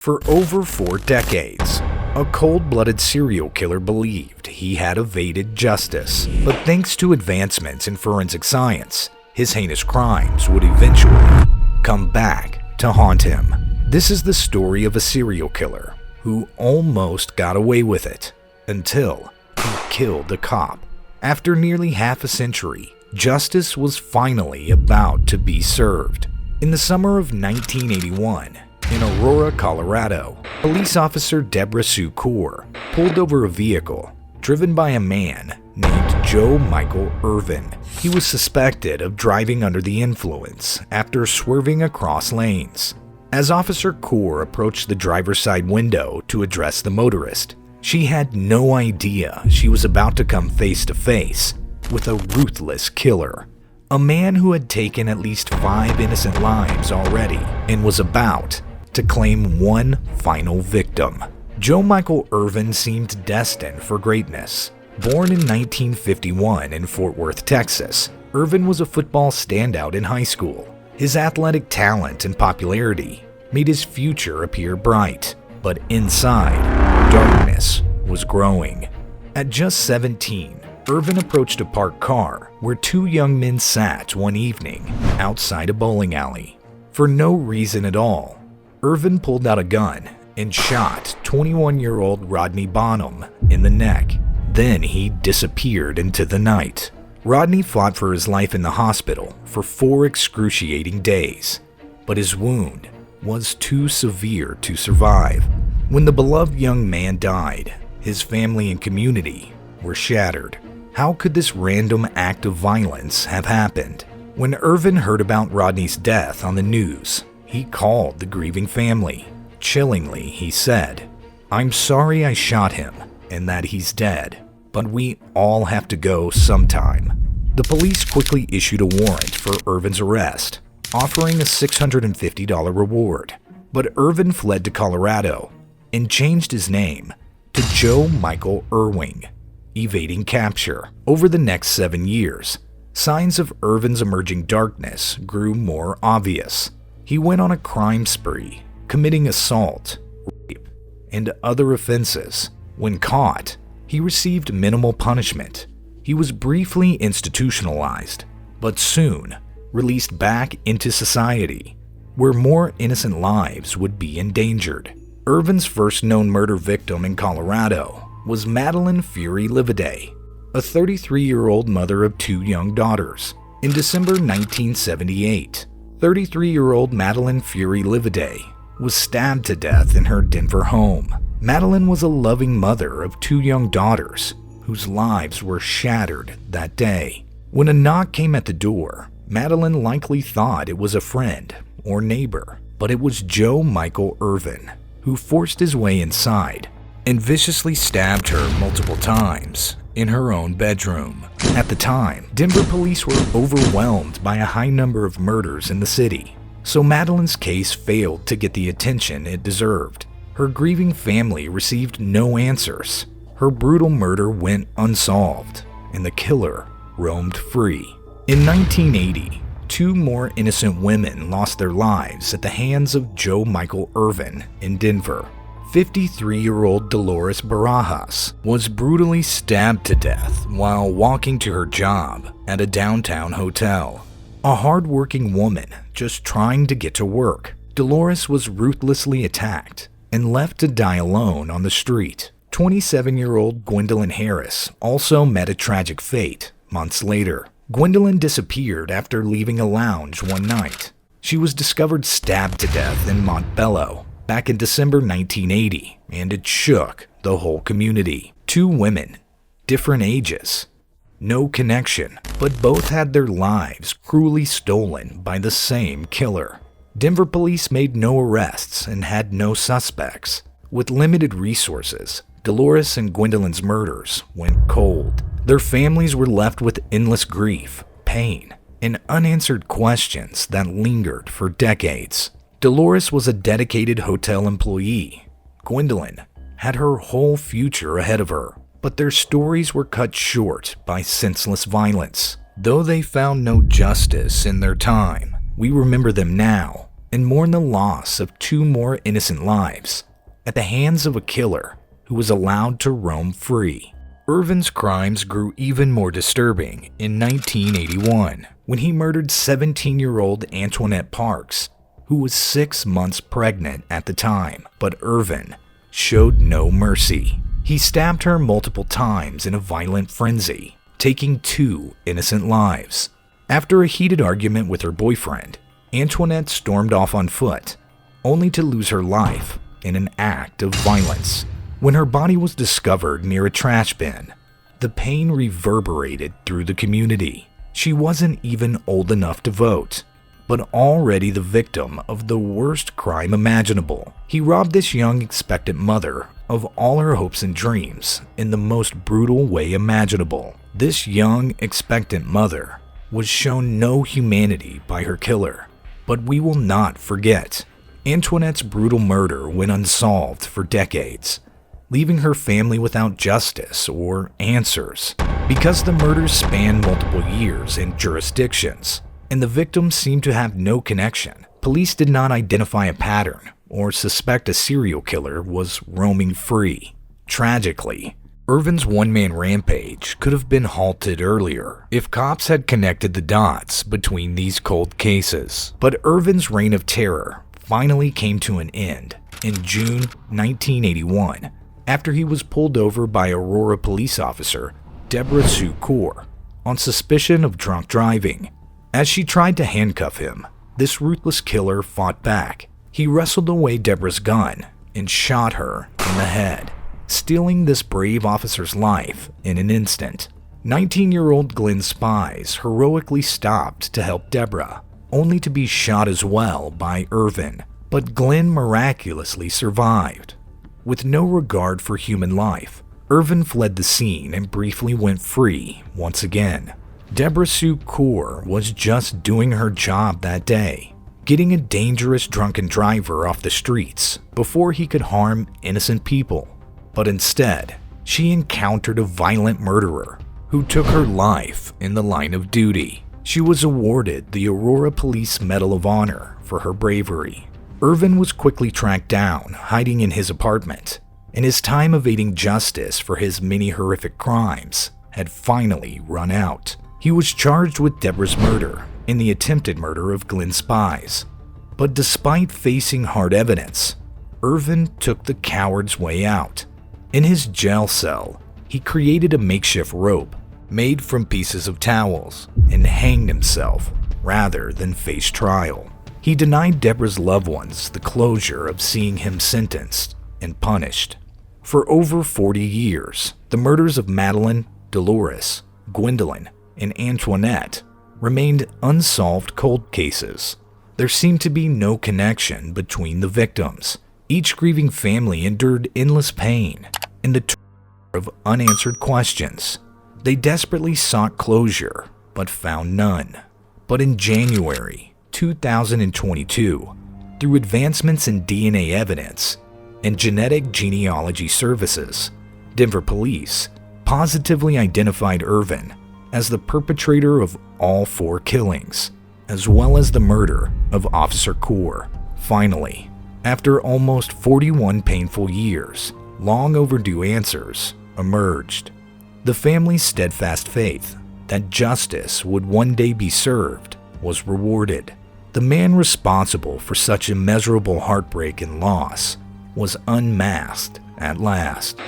For over 4 decades, a cold-blooded serial killer believed he had evaded justice. But thanks to advancements in forensic science, his heinous crimes would eventually come back to haunt him. This is the story of a serial killer who almost got away with it until he killed a cop. After nearly half a century, justice was finally about to be served. In the summer of 1981, in Aurora, Colorado, police officer Deborah Sue Corr pulled over a vehicle driven by a man named Joe Michael Irvin. He was suspected of driving under the influence after swerving across lanes. As Officer Corr approached the driver's side window to address the motorist, she had no idea she was about to come face to face with a ruthless killer. A man who had taken at least 5 innocent lives already and was about to claim one final victim. Joe Michael Irvin seemed destined for greatness. Born in 1951 in Fort Worth, Texas, Irvin was a football standout in high school. His athletic talent and popularity made his future appear bright, but inside, darkness was growing. At just 17, Irvin approached a parked car where 2 young men sat one evening outside a bowling alley. For no reason at all, Irvin pulled out a gun and shot 21-year-old Rodney Bonham in the neck. Then he disappeared into the night. Rodney fought for his life in the hospital for 4 excruciating days, but his wound was too severe to survive. When the beloved young man died, his family and community were shattered. How could this random act of violence have happened? When Irvin heard about Rodney's death on the news, he called the grieving family. Chillingly, he said, "I'm sorry I shot him and that he's dead, but we all have to go sometime." The police quickly issued a warrant for Irvin's arrest, offering a $650 reward. But Irvin fled to Colorado and changed his name to Joe Michael Irwin, evading capture. Over the next 7 years, signs of Irvin's emerging darkness grew more obvious. He went on a crime spree, committing assault, rape, and other offenses. When caught, he received minimal punishment. He was briefly institutionalized, but soon released back into society, where more innocent lives would be endangered. Irvin's first known murder victim in Colorado was Madeline Fury Livaday, a 33-year-old mother of 2 young daughters. In December 1978, 33-year-old Madeline Fury Livaday was stabbed to death in her Denver home. Madeline was a loving mother of 2 young daughters whose lives were shattered that day. When a knock came at the door, Madeline likely thought it was a friend or neighbor, but it was Joe Michael Irvin, who forced his way inside and viciously stabbed her multiple times in her own bedroom. At the time, Denver police were overwhelmed by a high number of murders in the city, so Madeline's case failed to get the attention it deserved. Her grieving family received no answers. Her brutal murder went unsolved, and the killer roamed free. In 1980, 2 more innocent women lost their lives at the hands of Joe Michael Irvin in Denver. 53-year-old Dolores Barajas was brutally stabbed to death while walking to her job at a downtown hotel. A hard-working woman just trying to get to work, Dolores was ruthlessly attacked and left to die alone on the street. 27-year-old Gwendolyn Harris also met a tragic fate months later. Gwendolyn disappeared after leaving a lounge one night. She was discovered stabbed to death in Montbello back in December 1980, and it shook the whole community. 2 women, different ages, no connection, but both had their lives cruelly stolen by the same killer. Denver police made no arrests and had no suspects. With limited resources, Dolores and Gwendolyn's murders went cold. Their families were left with endless grief, pain, and unanswered questions that lingered for decades. Dolores was a dedicated hotel employee. Gwendolyn had her whole future ahead of her, but their stories were cut short by senseless violence. Though they found no justice in their time, we remember them now and mourn the loss of 2 more innocent lives at the hands of a killer who was allowed to roam free. Irvin's crimes grew even more disturbing in 1981 when he murdered 17-year-old Antoinette Parks, who was 6 months pregnant at the time, but Irvin showed no mercy. He stabbed her multiple times in a violent frenzy, taking 2 innocent lives. After a heated argument with her boyfriend, Antoinette stormed off on foot, only to lose her life in an act of violence. When her body was discovered near a trash bin, the pain reverberated through the community. She wasn't even old enough to vote, but already the victim of the worst crime imaginable. He robbed this young expectant mother of all her hopes and dreams in the most brutal way imaginable. This young expectant mother was shown no humanity by her killer, but we will not forget. Antoinette's brutal murder went unsolved for decades, leaving her family without justice or answers. Because the murders spanned multiple years and jurisdictions, and the victims seemed to have no connection, police did not identify a pattern or suspect a serial killer was roaming free. Tragically, Irvin's one-man rampage could have been halted earlier if cops had connected the dots between these cold cases. But Irvin's reign of terror finally came to an end in June 1981 after he was pulled over by Aurora police officer Deborah Sue Kaur on suspicion of drunk driving. As she tried to handcuff him, this ruthless killer fought back. He wrestled away Deborah's gun and shot her in the head, stealing this brave officer's life in an instant. 19-year-old Glenn Spies heroically stopped to help Deborah, only to be shot as well by Irvin. But Glenn miraculously survived. With no regard for human life, Irvin fled the scene and briefly went free once again. Deborah Sue Kaur was just doing her job that day, getting a dangerous drunken driver off the streets before he could harm innocent people. But instead, she encountered a violent murderer who took her life in the line of duty. She was awarded the Aurora Police Medal of Honor for her bravery. Irvin was quickly tracked down, hiding in his apartment, and his time evading justice for his many horrific crimes had finally run out. He was charged with Deborah's murder and the attempted murder of Glenn Spies. But despite facing hard evidence, Irvin took the coward's way out. In his jail cell, he created a makeshift rope made from pieces of towels and hanged himself rather than face trial. He denied Deborah's loved ones the closure of seeing him sentenced and punished. For over 40 years, the murders of Madeline, Dolores, Gwendolyn, and Antoinette remained unsolved cold cases. There seemed to be no connection between the victims. Each grieving family endured endless pain and the torture of unanswered questions. They desperately sought closure, but found none. But in January 2022, through advancements in DNA evidence and genetic genealogy services, Denver police positively identified Irvin as the perpetrator of all 4 killings, as well as the murder of Officer Kaur. Finally, after almost 41 painful years, long overdue answers emerged. The family's steadfast faith that justice would one day be served was rewarded. The man responsible for such immeasurable heartbreak and loss was unmasked at last.